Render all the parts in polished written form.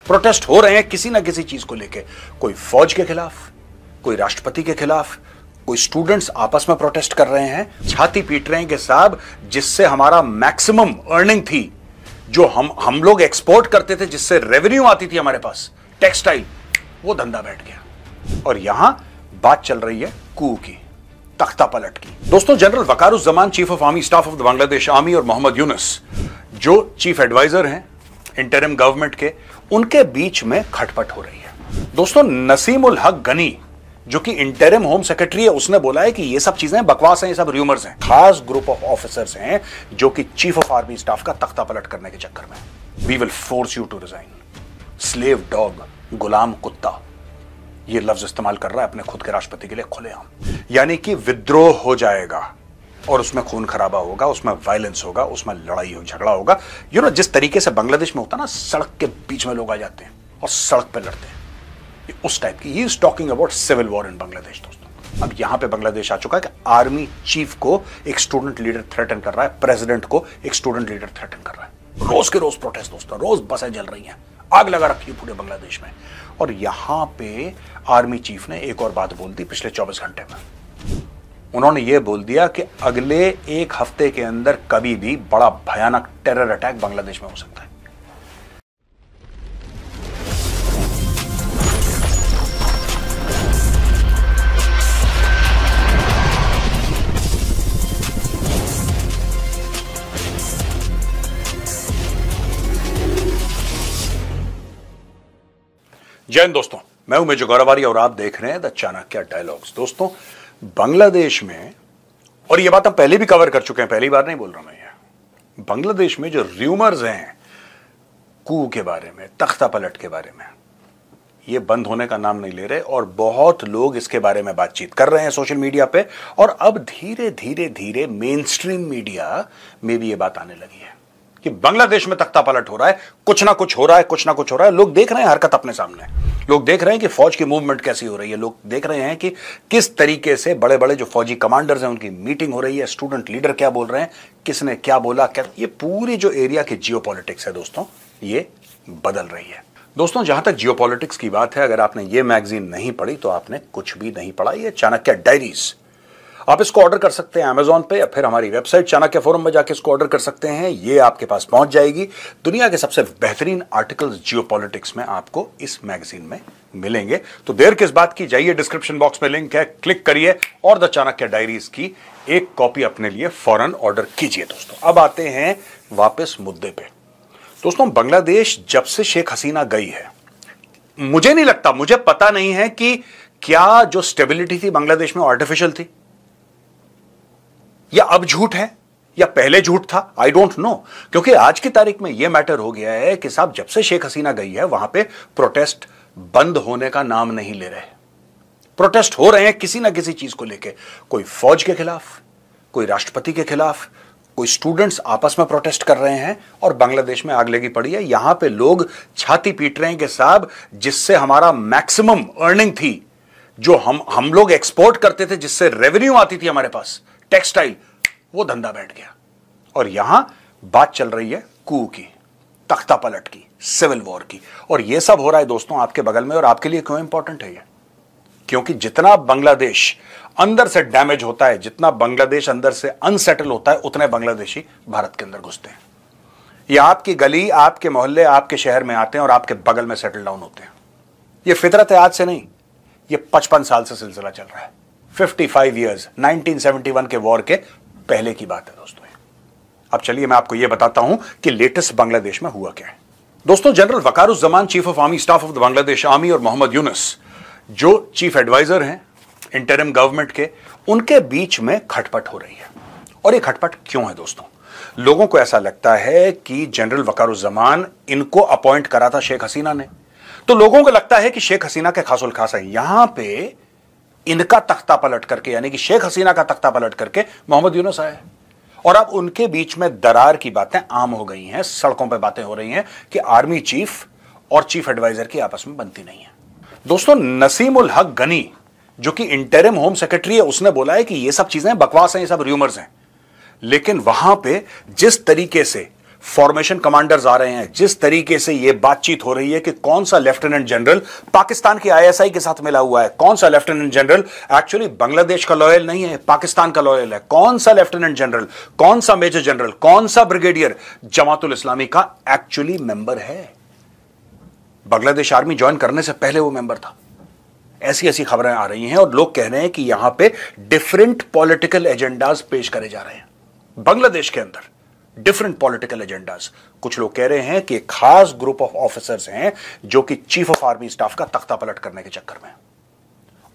Protest हो रहे हैं किसी ना किसी चीज को लेके, कोई फौज के खिलाफ, कोई राष्ट्रपति के खिलाफ, कोई स्टूडेंट्स आपस में प्रोटेस्ट कर रहे हैं, छाती पीट रहे हैं कि साहब जिससे हमारा मैक्सिमम अर्निंग थी, जो हम लोग एक्सपोर्ट करते थे, जिससे रेवेन्यू आती थी हमारे पास, टेक्सटाइल, वो धंधा बैठ गया। और यहां बात चल रही है कू की, तख्ता पलट की। दोस्तों, general Wakeruzzaman, chief of army staff of the Bangladesh army, और मोहम्मद यूनुस जो चीफ एडवाइजर हैं इंटरिम गवर्नमेंट के, उनके बीच में खटपट हो रही है। दोस्तों, नसीमुल हक गनी जो कि इंटरिम होम सेक्रेटरी है, उसने बोला है कि ये सब चीजें बकवास हैं, ये सब र्यूमर्स हैं। खास ग्रुप ऑफ ऑफिसर्स हैं जो कि चीफ ऑफ आर्मी स्टाफ का तख्ता पलट करने के चक्कर में, we will force you to resign, slave dog, गुलाम कुत्ता, ये लफ्ज इस्तेमाल कर रहा है अपने खुद के राष्ट्रपति के लिए खुलेआम। यानी कि विद्रोह हो जाएगा और उसमें खून खराबा होगा, उसमें वायलेंस होगा, उसमें लड़ाई हो, झगड़ा होगा। जिस तरीके से बांग्लादेश में होता ना, सड़क के बीच में लोग आ जाते हैं और सड़क पे लड़ते हैं, उस टाइप की। He is talking about civil war in Bangladesh. दोस्तों, अब यहां पे बांग्लादेश आ चुका है कि आर्मी चीफ को एक स्टूडेंट लीडर थ्रेटन कर रहा है, प्रेसिडेंट को एक स्टूडेंट लीडर थ्रेटन कर रहा है। रोज के रोज प्रोटेस्ट दोस्तों, रोज बसें जल रही हैं, आग लगा रखी है पूरे बांग्लादेश में। और यहां पे आर्मी चीफ ने एक और बात बोल दी पिछले 24 घंटे में। उन्होंने यह बोल दिया कि अगले एक हफ्ते के अंदर कभी भी बड़ा भयानक टेरर अटैक बांग्लादेश में हो सकता है। जय हिंद दोस्तों, मैं हूं मेजर गौरवारी और आप देख रहे हैं द चाणक्य डायलॉग्स। दोस्तों, बांग्लादेश में, और ये बात हम पहले भी कवर कर चुके हैं, पहली बार नहीं बोल रहा मैं ये, बांग्लादेश में जो र्यूमर्स हैं कू के बारे में, तख्ता पलट के बारे में, ये बंद होने का नाम नहीं ले रहे और बहुत लोग इसके बारे में बातचीत कर रहे हैं सोशल मीडिया पे। और अब धीरे धीरे धीरे मेन स्ट्रीम मीडिया में भी ये बात आने लगी है कि बांग्लादेश में तख्ता पलट हो रहा है, कुछ ना कुछ हो रहा है, कुछ ना कुछ हो रहा है। लोग देख रहे हैं हरकत अपने सामने, लोग देख रहे हैं कि फौज की मूवमेंट कैसी हो रही है, लोग देख रहे हैं कि किस तरीके से बड़े बड़े जो फौजी कमांडर्स हैं उनकी मीटिंग हो रही है, स्टूडेंट लीडर क्या बोल रहे हैं, किसने क्या बोला, क्या, ये पूरी जो एरिया की जियोपॉलिटिक्स है दोस्तों, ये बदल रही है। दोस्तों, जहां तक जियोपॉलिटिक्स की बात है, अगर आपने ये मैगजीन नहीं पढ़ी तो आपने कुछ भी नहीं पढ़ा। ये चाणक्य डायरीज, आप इसको ऑर्डर कर सकते हैं अमेजॉन पे या फिर हमारी वेबसाइट चाणक्य फोरम में जाके इसको ऑर्डर कर सकते हैं। ये आपके पास पहुंच जाएगी। दुनिया के सबसे बेहतरीन आर्टिकल्स जियोपॉलिटिक्स में आपको इस मैगजीन में मिलेंगे। तो देर किस बात की, जाइए, डिस्क्रिप्शन बॉक्स में लिंक है, क्लिक करिए और द चाणक्य डायरीज की एक कॉपी अपने लिए फौरन ऑर्डर कीजिए। दोस्तों, अब आते हैं वापस मुद्दे पे। दोस्तों, बांग्लादेश जब से शेख हसीना गई है, मुझे नहीं लगता, मुझे पता नहीं है कि क्या जो स्टेबिलिटी थी बांग्लादेश में आर्टिफिशियल थी या अब झूठ है या पहले झूठ था, आई डोंट नो। क्योंकि आज की तारीख में यह मैटर हो गया है कि साहब जब से शेख हसीना गई है वहां पे प्रोटेस्ट बंद होने का नाम नहीं ले रहे। प्रोटेस्ट हो रहे हैं किसी ना किसी चीज को लेके, कोई फौज के खिलाफ, कोई राष्ट्रपति के खिलाफ, कोई स्टूडेंट्स आपस में प्रोटेस्ट कर रहे हैं और बांग्लादेश में आग लगी पड़ी है। यहां पे लोग छाती पीट रहे हैं कि साहब जिससे हमारा मैक्सिमम अर्निंग थी, जो हम लोग एक्सपोर्ट करते थे, जिससे रेवेन्यू आती थी हमारे पास, टेक्सटाइल, वो धंधा बैठ गया। और यहां बात चल रही है कू की, तख्ता पलट की, सिविल वॉर की। और यह सब हो रहा है दोस्तों आपके बगल में। और आपके लिए क्यों इंपॉर्टेंट है ये? क्योंकि जितना बांग्लादेश अंदर से डैमेज होता है, जितना बांग्लादेश अंदर से अनसेटल होता है, उतने बांग्लादेशी भारत के अंदर घुसते हैं। ये आपकी गली, आपके मोहल्ले, आपके शहर में आते हैं और आपके बगल में सेटल डाउन होते हैं। ये फितरत है आज से नहीं, ये 55 साल से सिलसिला चल रहा है। 55 ईयर्स, 1971 के वॉर के पहले की बात है दोस्तों। अब चलिए मैं आपको यह बताता हूं कि लेटेस्ट बांग्लादेश में हुआ क्या है। दोस्तों, general Wakeruzzaman, chief of army staff of the Bangladesh army, और मोहम्मद यूनुस जो चीफ एडवाइजर हैं इंटरिम गवर्नमेंट के, उनके बीच में खटपट हो रही है। और ये खटपट क्यों है दोस्तों? लोगों को ऐसा लगता है कि जनरल वकारुज्जमान इनको अपॉइंट करा था शेख हसीना ने, तो लोगों को लगता है कि शेख हसीना के खासुल खास है। यहां पे इनका तख्ता पलट करके, यानी कि शेख हसीना का तख्ता पलट करके मोहम्मद यूनुस आए और अब उनके बीच में दरार की बातें आम हो गई हैं। सड़कों पे बातें हो रही हैं कि आर्मी चीफ और चीफ एडवाइजर की आपस में बनती नहीं है। दोस्तों, नसीमुल हक गनी जो कि इंटरिम होम सेक्रेटरी है, उसने बोला है कि ये सब चीजें बकवास हैं, ये सब र्यूमर्स हैं। लेकिन वहां पे जिस तरीके से फॉर्मेशन कमांडर्स आ रहे हैं, जिस तरीके से यह बातचीत हो रही है कि कौन सा लेफ्टिनेंट जनरल पाकिस्तान के आईएसआई के साथ मिला हुआ है, कौन सा लेफ्टिनेंट जनरल एक्चुअली बांग्लादेश का लॉयल नहीं है, पाकिस्तान का लॉयल है, कौन सा लेफ्टिनेंट जनरल, कौन सा मेजर जनरल, कौन सा ब्रिगेडियर जमातुल इस्लामी का एक्चुअली मेंबर है। बांग्लादेश आर्मी ज्वाइन करने से पहले वो मेंबर था। ऐसी ऐसी खबरें आ रही हैं और लोग कह रहे हैं कि यहां पे डिफरेंट पॉलिटिकल एजेंडाज पेश करे जा रहे हैं बांग्लादेश के अंदर, डिफरेंट पॉलिटिकल एजेंडाज। कुछ लोग कह रहे हैं कि एक खास ग्रुप ऑफ ऑफिसर्स हैं जो कि चीफ ऑफ आर्मी स्टाफ का तख्ता पलट करने के चक्कर में।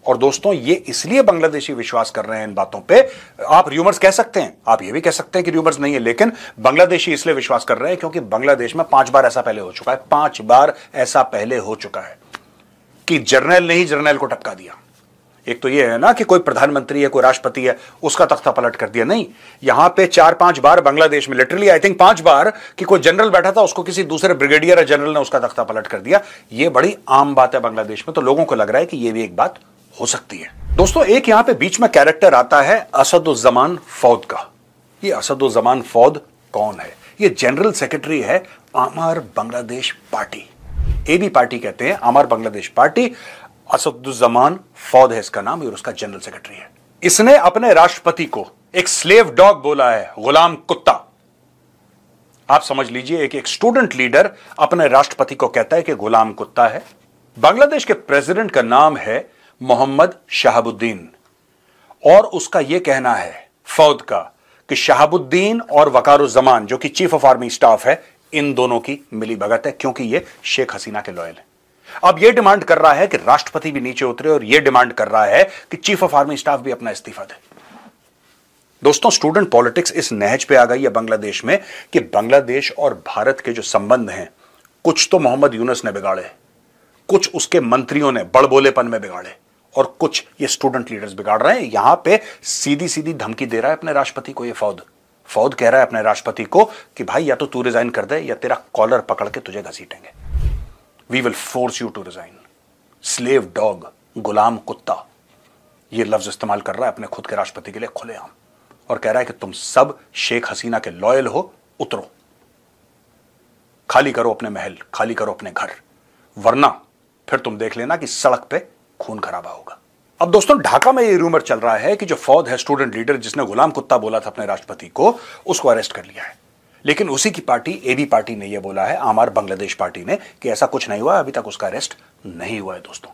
और दोस्तों, ये इसलिए बांग्लादेशी विश्वास कर रहे हैं इन बातों पे, आप र्यूमर्स कह सकते हैं, आप ये भी कह सकते हैं कि र्यूमर्स नहीं है, लेकिन बांग्लादेशी इसलिए विश्वास कर रहे हैं क्योंकि बांग्लादेश में 5 बार ऐसा पहले हो चुका है, 5 बार ऐसा पहले हो चुका है कि जर्नल ने ही जर्नल को टपका दिया। एक तो ये है ना कि कोई प्रधानमंत्री है, कोई राष्ट्रपति है, उसका तख्ता पलट कर दिया। नहीं, यहां पे 4-5 बार बांग्लादेश में, लिटरली आई थिंक 5 बार, कि कोई जनरल बैठा था, उसको किसी दूसरे ब्रिगेडियर या जनरल ने उसका तख्ता पलट कर दिया। ये बड़ी आम बात है बांग्लादेश में, तो लोगों को लग रहा है कि ये भी एक बात हो सकती है। दोस्तों, एक यहां पे बीच में कैरेक्टर आता है असदुज्जमान फौद का। ये असदुज्जमान फौद कौन है? ये जनरल सेक्रेटरी है आमार बांग्लादेश पार्टी, एबी पार्टी कहते हैं, आमार बांग्लादेश पार्टी। असदुज्जमान फौद है इसका नाम, और उसका जनरल सेक्रेटरी है। इसने अपने राष्ट्रपति को एक स्लेव डॉग बोला है, गुलाम कुत्ता। आप समझ लीजिए, एक स्टूडेंट लीडर अपने राष्ट्रपति को कहता है कि गुलाम कुत्ता है। बांग्लादेश के प्रेसिडेंट का नाम है मोहम्मद शहाबुद्दीन, और उसका यह कहना है फौद का कि शहाबुद्दीन और वकारुज्जमान जो कि चीफ ऑफ आर्मी स्टाफ है, इन दोनों की मिली भगत है, क्योंकि ये शेख हसीना के लॉयल है। अब यह डिमांड कर रहा है कि राष्ट्रपति भी नीचे उतरे, और यह डिमांड कर रहा है कि चीफ ऑफ आर्मी स्टाफ भी अपना इस्तीफा दे। दोस्तों, स्टूडेंट पॉलिटिक्स इस नहज पे आ गई है बांग्लादेश में कि बांग्लादेश और भारत के जो संबंध हैं, कुछ तो मोहम्मद यूनुस ने बिगाड़े, कुछ उसके मंत्रियों ने बड़बोलेपन में बिगाड़े, और कुछ ये स्टूडेंट लीडर्स बिगाड़ रहे हैं। यहां पे सीधी सीधी धमकी दे रहा है अपने राष्ट्रपति को। ये फौद कह रहा है अपने राष्ट्रपति को कि भाई, या तो तू रिजाइन कर दे या तेरा कॉलर पकड़ के तुझे घसीटेंगे। We will force you to resign. Slave dog, गुलाम कुत्ता, ये लफ्ज इस्तेमाल कर रहा है अपने खुद के राष्ट्रपति के लिए खुलेआम, और कह रहा है कि तुम सब शेख हसीना के लॉयल हो, उतरो, खाली करो अपने महल, खाली करो अपने घर, वरना फिर तुम देख लेना कि सड़क पे खून खराबा होगा। अब दोस्तों, ढाका में ये रूमर चल रहा है कि जो फौद है, स्टूडेंट लीडर जिसने गुलाम कुत्ता बोला था अपने राष्ट्रपति को, उसको अरेस्ट कर लिया है। लेकिन उसी की पार्टी, एबी पार्टी ने यह बोला है, आमार बांग्लादेश पार्टी ने, कि ऐसा कुछ नहीं हुआ, अभी तक उसका अरेस्ट नहीं हुआ है दोस्तों।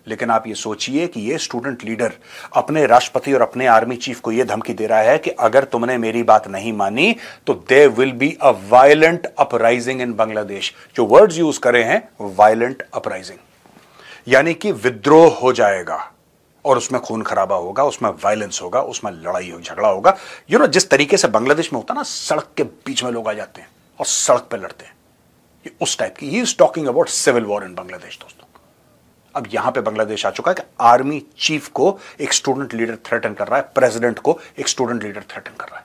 लेकिन आप ये सोचिए कि ये स्टूडेंट लीडर अपने राष्ट्रपति और अपने आर्मी चीफ को यह धमकी दे रहा है कि अगर तुमने मेरी बात नहीं मानी तो there will be a violent uprising in Bangladesh. जो वर्ड्स यूज करे हैं, वायलेंट अपराइजिंग, यानी कि विद्रोह हो जाएगा, और उसमें खून खराबा होगा, उसमें वायलेंस होगा, उसमें लड़ाई झगड़ा होगा। जिस तरीके से बांग्लादेश में होता ना, सड़क के बीच में लोग आ जाते हैं और सड़क पे लड़ते हैं, ये उस टाइप की। He is talking about civil war in Bangladesh दोस्तों। अब यहां पे बांग्लादेश आ चुका है कि आर्मी चीफ को एक स्टूडेंट लीडर थ्रेटन कर रहा है, प्रेसिडेंट को एक स्टूडेंट लीडर थ्रेटन कर रहा है।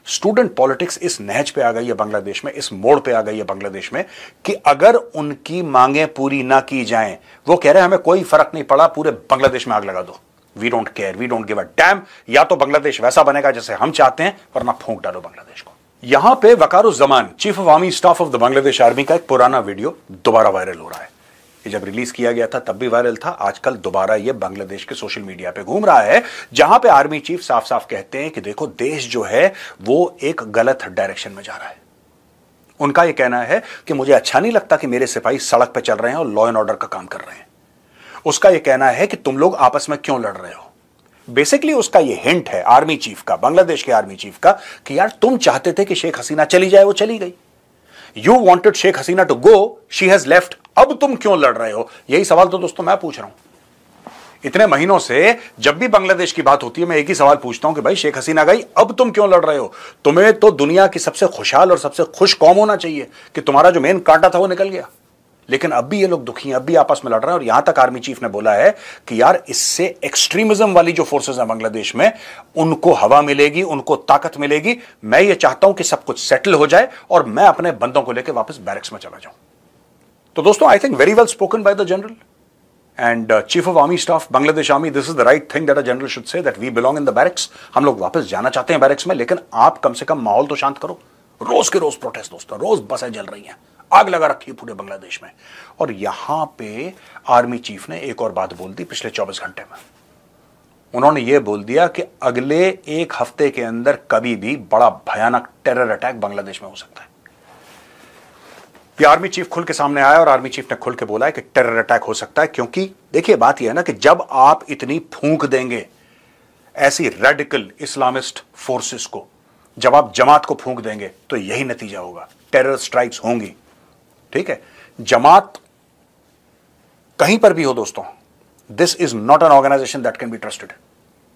स्टूडेंट पॉलिटिक्स इस नहज पे आ गई है बांग्लादेश में, इस मोड़ पे आ गई है बांग्लादेश में कि अगर उनकी मांगें पूरी ना की जाएं, वो कह रहे हैं हमें कोई फर्क नहीं पड़ा, पूरे बांग्लादेश में आग लगा दो, we don't care, we don't give a damn. या तो बांग्लादेश वैसा बनेगा जैसे हम चाहते हैं, वरना फूंक डालो बांग्लादेश को। यहां पे Wakeruzzaman, chief of army staff of the Bangladesh army का एक पुराना वीडियो दोबारा वायरल हो रहा है। ये जब रिलीज किया गया था तब भी वायरल था, आजकल दोबारा ये बांग्लादेश के सोशल मीडिया पे घूम रहा है, जहां पे आर्मी चीफ साफ साफ कहते हैं कि देखो, देश जो है वो एक गलत डायरेक्शन में जा रहा है। उनका यह कहना है कि मुझे अच्छा नहीं लगता कि मेरे सिपाही सड़क पे चल रहे हैं और लॉ एंड ऑर्डर का काम कर रहे हैं। उसका यह कहना है कि तुम लोग आपस में क्यों लड़ रहे हो। बेसिकली उसका यह हिंट है आर्मी चीफ का, बांग्लादेश के आर्मी चीफ का, कि यार तुम चाहते थे कि शेख हसीना चली जाए, वो चली गई। You wanted Sheikh Hasina to go, she has left, अब तुम क्यों लड़ रहे हो। यही सवाल तो दोस्तों मैं पूछ रहा हूं। इतने महीनों से जब भी बांग्लादेश की बात होती है, मैं एक ही सवाल पूछता हूं कि भाई, शेख हसीना गई, अब तुम क्यों लड़ रहे हो। तुम्हें तो दुनिया की सबसे खुशहाल और सबसे खुश कौम होना चाहिए कि तुम्हारा जो मेन कांटा था वो निकल गया। लेकिन अब भी ये लोग दुखी हैं, अब भी आपस में लड़ रहे हैं। और यहां तक आर्मी चीफ ने बोला है कि यार, इससे एक्सट्रीमिज्म वाली जो फोर्सेस हैं बांग्लादेश में, उनको हवा मिलेगी, उनको ताकत मिलेगी। मैं ये चाहता हूं कि सब कुछ सेटल हो जाए और मैं अपने बंदों को लेकर वापस बैरक्स में चला जाऊं। तो दोस्तों, I think very well spoken by the general and chief of army staff Bangladesh army. This is the right thing that a general should say, that we belong in the barracks. हम लोग वापस जाना चाहते हैं बैरक्स में, लेकिन आप कम से कम माहौल तो शांत करो, रोज के रोज प्रोटेस्ट दोस्तों, रोज बसें जल रही हैं, आग लगा रखी है पूरे बांग्लादेश में। और यहां पे आर्मी चीफ ने एक और बात बोल दी पिछले 24 घंटे में। उन्होंने यह बोल दिया कि अगले एक हफ्ते के अंदर कभी भी बड़ा भयानक टेरर अटैक बांग्लादेश में हो सकता है। ये आर्मी चीफ खुल के सामने आया और आर्मी चीफ ने खुल के बोला है कि टेरर अटैक हो सकता है, क्योंकि देखिए बात यह है ना कि जब आप इतनी फूंक देंगे ऐसी रेडिकल इस्लामिस्ट फोर्सेस को, जब आप जमात को फूंक देंगे तो यही नतीजा होगा, टेरर स्ट्राइक्स होंगी। ठीक है, जमात कहीं पर भी हो दोस्तों, this is not an organization that can be trusted.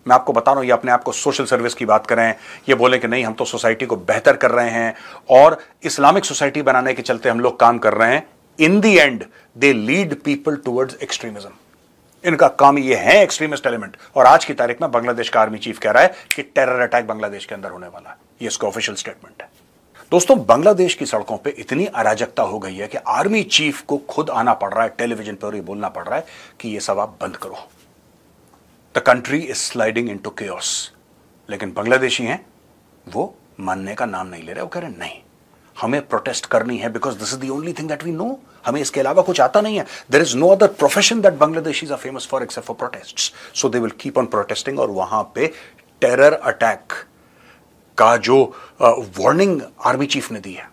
मैं आपको बता रहा हूं, ये अपने आप को सोशल सर्विस की बात करें, ये बोले कि नहीं हम तो सोसाइटी को बेहतर कर रहे हैं और इस्लामिक सोसाइटी बनाने के चलते हम लोग काम कर रहे हैं, in the and they lead people towards extremism. इनका काम ये है एक्सट्रीमिस्ट एलिमेंट। और आज की तारीख में बांग्लादेश का आर्मी चीफ कह रहा है कि टेरर अटैक बांग्लादेश के अंदर होने वाला है, ये इसका ऑफिशियल स्टेटमेंट है। दोस्तों, बांग्लादेश की सड़कों पे इतनी अराजकता हो गई है कि आर्मी चीफ को खुद आना पड़ रहा है टेलीविजन पर और ये बोलना पड़ रहा है कि ये सब आप बंद करो, the country is sliding into chaos. लेकिन बांग्लादेशी हैं, वो मानने का नाम नहीं ले रहे। वो कह रहे हैं नहीं, हमें प्रोटेस्ट करनी है because this is the only thing that we know, हमें इसके अलावा कुछ आता नहीं है। There is no other profession that Bangladeshis are famous for except for protests, so they will keep on protesting. और वहां पे टेरर अटैक का जो वार्निंग आर्मी चीफ ने दी है,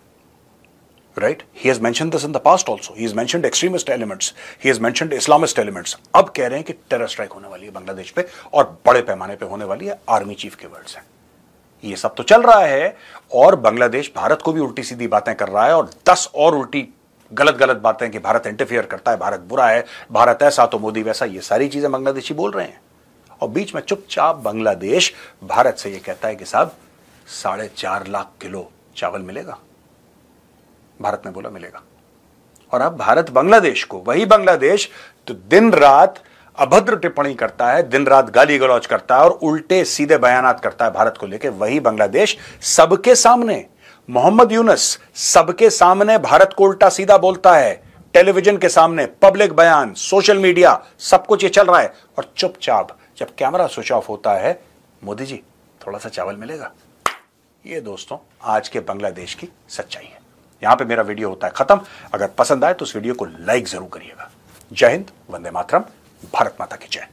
right, he has mentioned this in the past also, he has mentioned extremist elements, he has mentioned Islamist elements। अब कह रहे हैं कि टेरर स्ट्राइक होने वाली है बांग्लादेश पे और बड़े पैमाने पे होने वाली है, आर्मी चीफ के वर्ड्स हैं। ये सब तो चल रहा है और बांग्लादेश भारत को भी उल्टी सीधी बातें कर रहा है और 10 और उल्टी गलत गलत बातें कि भारत इंटरफियर करता है, भारत बुरा है, भारत ऐसा तो मोदी वैसा, ये सारी चीजें बांग्लादेशी बोल रहे हैं। और बीच में चुपचाप बांग्लादेश भारत से ये कहता है कि साहब 4.5 लाख किलो चावल मिलेगा। भारत ने बोला मिलेगा। और अब भारत बांग्लादेश को, वही बांग्लादेश तो दिन रात अभद्र टिप्पणी करता है, दिन रात गाली गलौज करता है और उल्टे सीधे बयानात करता है भारत को लेकर, वही बांग्लादेश सबके सामने, मोहम्मद यूनुस सबके सामने भारत को उल्टा सीधा बोलता है, टेलीविजन के सामने, पब्लिक बयान, सोशल मीडिया, सब कुछ ये चल रहा है। और चुपचाप जब कैमरा स्विच ऑफ होता है, मोदी जी थोड़ा सा चावल मिलेगा। ये दोस्तों आज के बांग्लादेश की सच्चाई है। यहां पे मेरा वीडियो होता है खत्म। अगर पसंद आए तो इस वीडियो को लाइक जरूर करिएगा। जय हिंद, वंदे मातरम, भारत माता की जय।